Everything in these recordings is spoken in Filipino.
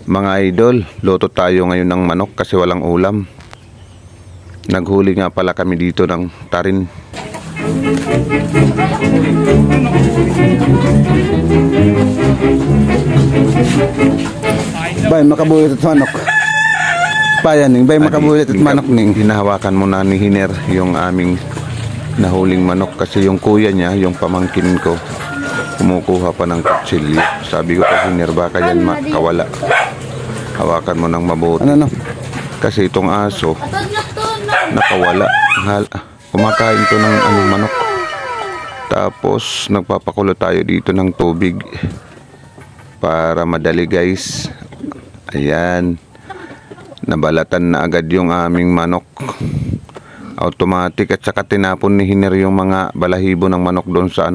Mga idol, luto tayo ngayon ng manok kasi walang ulam. Naghuli nga pala kami dito ng tarin. Bay, makabulit at manok. Payaning, bay, makabulit at manok ning. Hinahawakan muna ni Hiner yung aming nahuling manok kasi yung kuya niya, yung pamangkin ko, kumukuha pa ng kutsilyo. Sabi ko kay Hiner, baka yan makawala. Hawakan mo ng mabuti. Ano? Kasi itong aso nakawala. Kumakain to ng manok. Tapos nagpapakulo tayo dito ng tubig para madali, guys. Ayan. Nabalatan na agad yung aming manok. Automatic, at saka tinapon ni Hiner yung mga balahibo ng manok doon sa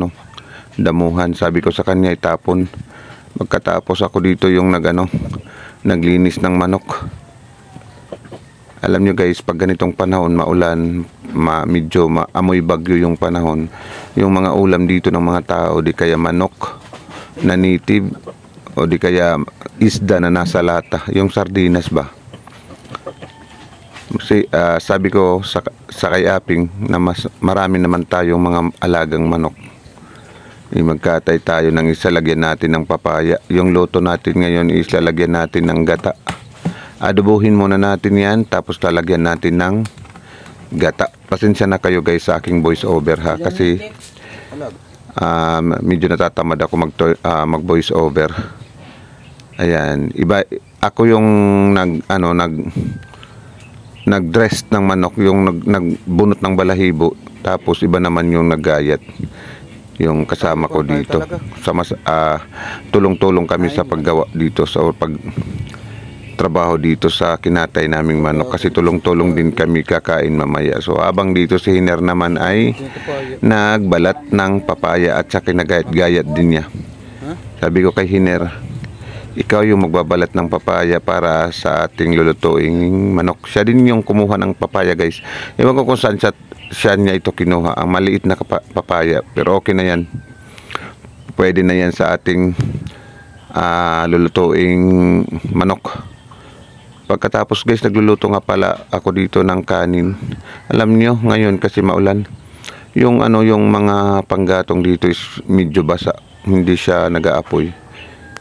damuhan. Sabi ko sa kanya itapon. Magkatapos ako dito yung naglinis ng manok. Alam nyo, guys, pag ganitong panahon, maulan, medyo amoy bagyo yung panahon, yung mga ulam dito ng mga tao, di kaya manok na native o di kaya isda na nasa lata, yung sardinas ba. Sabi ko sa kay Aping na marami naman tayong mga alagang manok. Magkatay tayo ng isa, lagyan natin ng papaya. Yung luto natin ngayon is lalagyan natin ng gata. Adobohin muna natin yan, tapos lalagyan natin ng gata. Pasensya na kayo, guys, sa aking voice over ha, kasi medyo natatamad ako mag voice over. Ayan, ako yung nag-dress ng manok, yung nagbunot ng balahibo, tapos iba naman yung naggayat. Yung kasama ko dito, tulong-tulong kami sa paggawa dito, sa pagtrabaho dito sa kinatay naming manok, kasi tulong-tulong din kami kakain mamaya. So abang dito si Hiner naman ay nagbalat ng papaya at saka nagayat-gayat din niya. Sabi ko kay Hiner, ikaw yung magbabalat ng papaya para sa ating lulutuing manok. Siya din yung kumuha ng papaya, guys. Ewan ko kung saan siya niya ito kinuha. Ang maliit na papaya, pero okay na yan. Pwede na yan sa ating lulutuing manok. Pagkatapos, guys, nagluluto nga pala ako dito ng kanin. Alam nyo, ngayon kasi maulan, yung mga panggatong dito is medyo basa. Hindi siya nag-aapoy.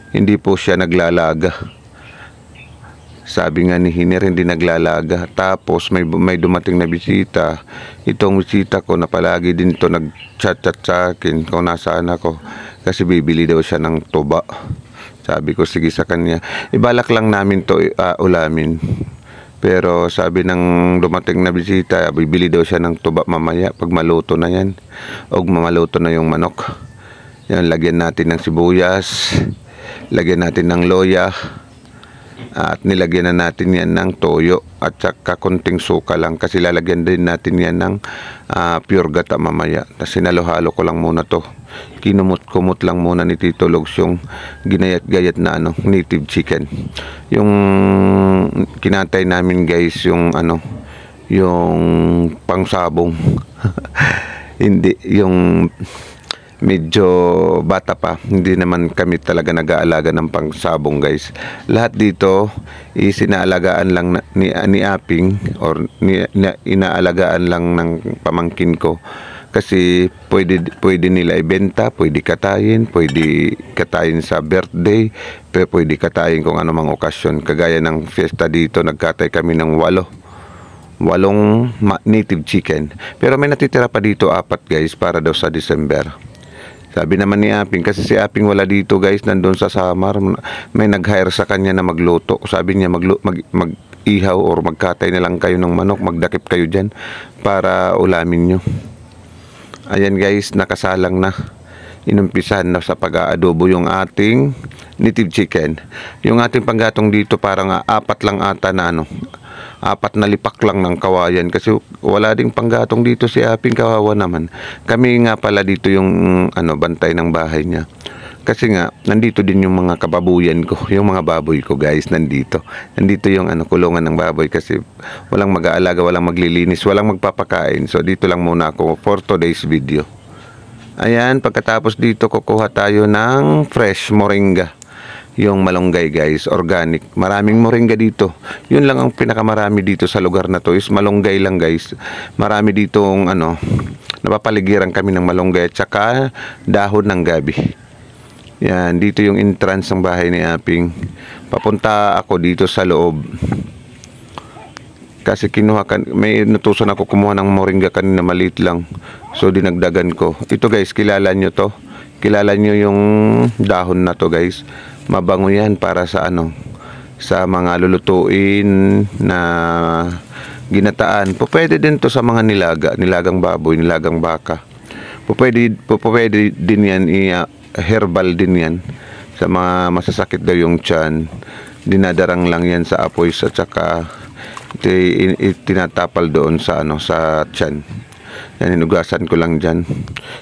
Hindi po siya naglalaga. Sabi nga ni Hiner, hindi naglalaga. Tapos may dumating na bisita. Itong bisita ko na palagi din to nag-chat-chat sa akin kung nasaan ako, kasi bibili daw siya ng tuba. Sabi ko sige sa kanya, ibalak lang namin to ulamin. Pero sabi ng dumating na bisita, bibili daw siya ng tuba mamaya pag maluto na yan, o maluto na yung manok. Yan, lagyan natin ng sibuyas, lagyan natin ng loya, at nilagyan na natin yan ng toyo at saka konting suka lang, kasi lalagyan din natin yan ng pure gata mamaya. Tapos sinalo-halo ko lang muna to. Kinumot-kumot lang muna ni Tito Logs yung ginayat-gayat na native chicken. Yung kinatay namin, guys, yung yung pangsabong. Hindi yung medyo bata pa, hindi naman kami talaga nag-aalaga ng pangsabong, guys. Lahat dito isinaalagaan lang ni Aping, or inaalagaan lang ng pamangkin ko, kasi pwede nila ibenta, pwede katayin sa birthday, pwede katayin kung anumang okasyon. Kagaya ng fiesta dito, nagkatay kami ng walong native chicken, pero may natitira pa dito 4, guys, para daw sa December. Sabi naman ni Aping, kasi si Aping wala dito, guys, nandun sa Samar, may nag-hire sa kanya na magluto. Sabi niya mag-ihaw or magkatay na lang kayo ng manok, magdakip kayo dyan para ulamin nyo. Ayan, guys, nakasalang na. Inumpisahan na sa pag-aadobo yung ating native chicken. Yung ating panggatong dito parang 4 lang ata na 4 na lipak lang ng kawayan, kasi wala ding panggatong dito si Aping, kawawa naman. Kami nga pala dito yung bantay ng bahay niya, kasi nga nandito din yung mga kababuyan ko, yung mga baboy ko, guys, nandito yung kulungan ng baboy, kasi walang mag-aalaga, walang maglilinis, walang magpapakain. So dito lang muna ako for today's video. Ayan, pagkatapos dito kukuha tayo ng fresh moringa. yung malunggay guys, organic. Maraming moringa dito. Yun lang ang pinakamarami dito sa lugar na to is malunggay lang guys. Marami ditong ano, napapaligiran kami ng malunggay at saka dahon ng gabi. Yan, dito yung entrance ng bahay ni Aping. Papunta ako dito sa loob. Kasi may natusan ako kumuha ng moringa kanina, maliit lang. So dinagdagan ko. Ito guys, kilala nyo to. Kilala nyo yung dahon na to guys. Mabango yan para sa ano, sa mga lulutuin na ginataan. Pwede din to sa mga nilaga, nilagang baboy, nilagang baka. Pwede din yan, herbal din yan. Sa mga masasakit daw yung tiyan, dinadarang lang yan sa apoy at saka tinatapal doon sa ano, sa tiyan. Yan, hinugasan ko lang dyan.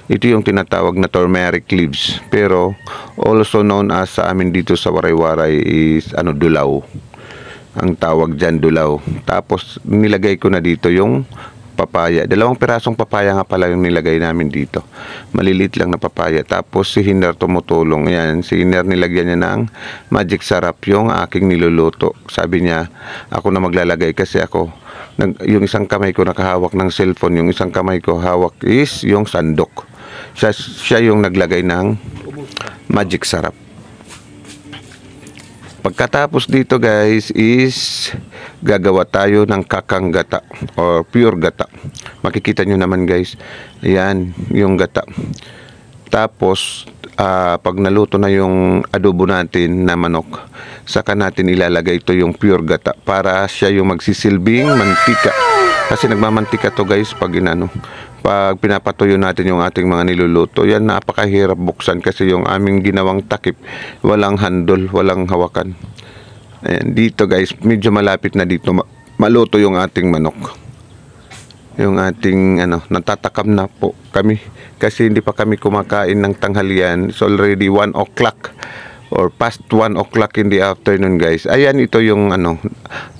Ito yung tinatawag na turmeric leaves, pero also known as sa amin dito sa Waray-Waray is ano, dulaw. Ang tawag dyan, dulaw. Tapos nilagay ko na dito yung papaya. 2 pirasong papaya nga pala yung nilagay namin dito. Maliliit lang na papaya. Tapos si Hiner tumutulong. Yan, si Hiner nilagyan niya ng magic sarap yung aking niluluto. Sabi niya, ako na maglalagay kasi ako, yung isang kamay ko nakahawak ng cellphone, yung isang kamay ko hawak is yung sandok. Siya yung naglagay ng magic sarap. Pagkatapos dito guys is gagawa tayo ng kakang gata or pure gata. Makikita nyo naman guys. Ayan yung gata. Tapos pag naluto na yung adobo natin na manok, saka natin ilalagay ito yung pure gata para siya yung magsisilbing mantika. Kasi nagmamantika to guys pag inano. Pag pinapatuyo natin yung ating mga niluluto, yan napakahirap buksan kasi yung aming ginawang takip, walang handle, walang hawakan. Ayan, dito guys, medyo malapit na dito maluto yung ating manok. Yung ating ano, natatakam na po kami kasi hindi pa kami kumakain ng tanghalian. It's already 1 o'clock or past 1 o'clock in the afternoon guys. Ayan, ito yung ano,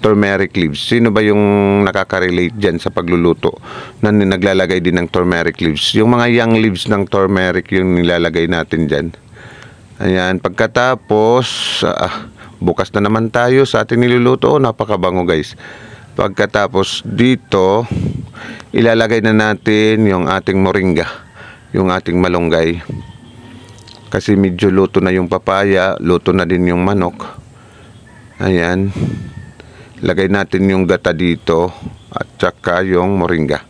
turmeric leaves. Sino ba yung nakaka-relate dyan sa pagluluto na naglalagay din ng turmeric leaves? Yung mga young leaves ng turmeric yung nilalagay natin dyan. Ayan, pagkatapos bukas na naman tayo sa ating niluluto. Napakabango guys. Pagkatapos dito ilalagay na natin yung ating moringa, yung ating malunggay. Kasi medyo luto na yung papaya, luto na din yung manok. Ayan. Lagay natin yung gata dito at saka yung moringa.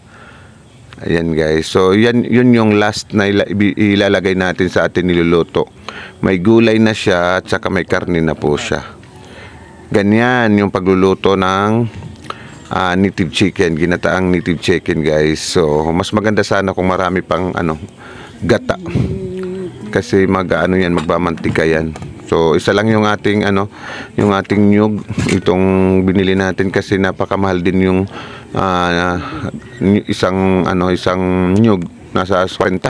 Ayan guys. So yun yung last na ilalagay natin sa ating niluluto. May gulay na siya at saka may karne na po siya. Ganyan yung pagluluto ng native chicken, ginataang native chicken guys. So mas maganda sana kung marami pang ano, gata. Kasi yan, magbamantika yan. So isa lang yung ating ano, yung ating nyug, itong binili natin kasi napakamahal din yung isang nyug, nasa 30.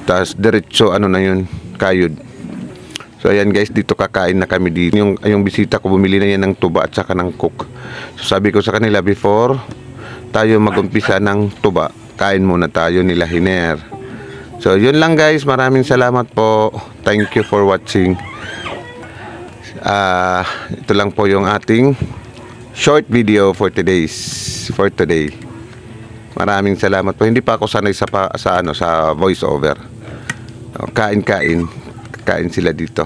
Tapos diretso ano na yun, kayod. So ayan guys, dito kakain na kami dito. Yung bisita ko bumili na yan ng tuba at saka ng cook. So sabi ko sa kanila, before tayo mag-umpisa ng tuba, kain muna tayo nila Hiner. So yun lang guys, maraming salamat po. Thank you for watching. Ito lang po yung ating short video for today. Maraming salamat po. Hindi pa ako sanay sa voice over. Kain sila dito.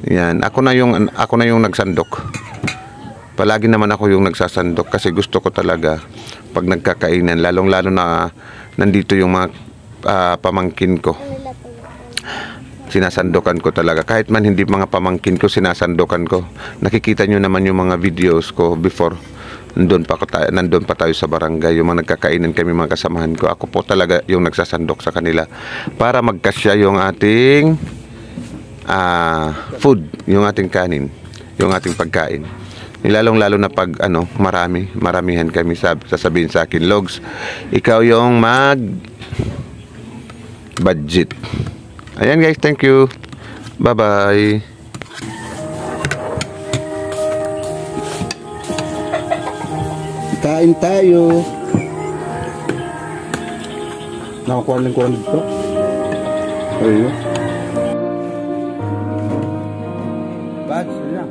Yan, ako na yung nagsandok. Palagi naman ako yung nagsasandok kasi gusto ko talaga pag nagkakainan, lalong-lalo na nandito yung mga pamangkin ko. Sinasandokan ko talaga. Kahit man hindi mga pamangkin ko, sinasandokan ko. Nakikita nyo naman yung mga videos ko before. Nandun pa tayo sa barangay. Yung mga nagkakainan kami, mga kasamahan ko. Ako po talaga yung nagsasandok sa kanila para magkasya yung ating food, yung ating kanin, yung ating pagkain. Lalong-lalo na pag maramihan kami, sasabihin sa akin, Logs, ikaw yung budget. Ayan guys, thank you. Bye-bye. Kain tayo. Nakakuha lang ko dito. Ayun. Bad, sila.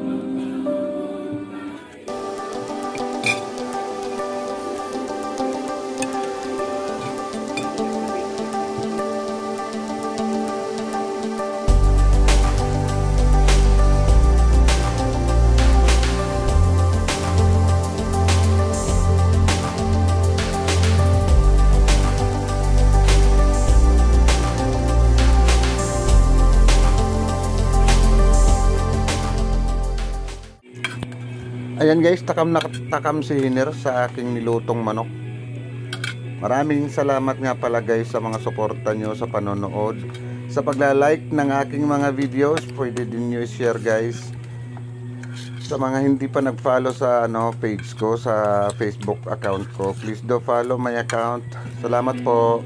Ayan guys, takam na takam si Hiner sa aking nilutong manok. Maraming salamat nga pala guys sa mga suporta nyo sa panonood, sa pagla-like ng aking mga videos. Pwede din nyo i-share guys. Sa mga hindi pa nag-follow sa page ko, sa Facebook account ko, please do follow my account. Salamat po.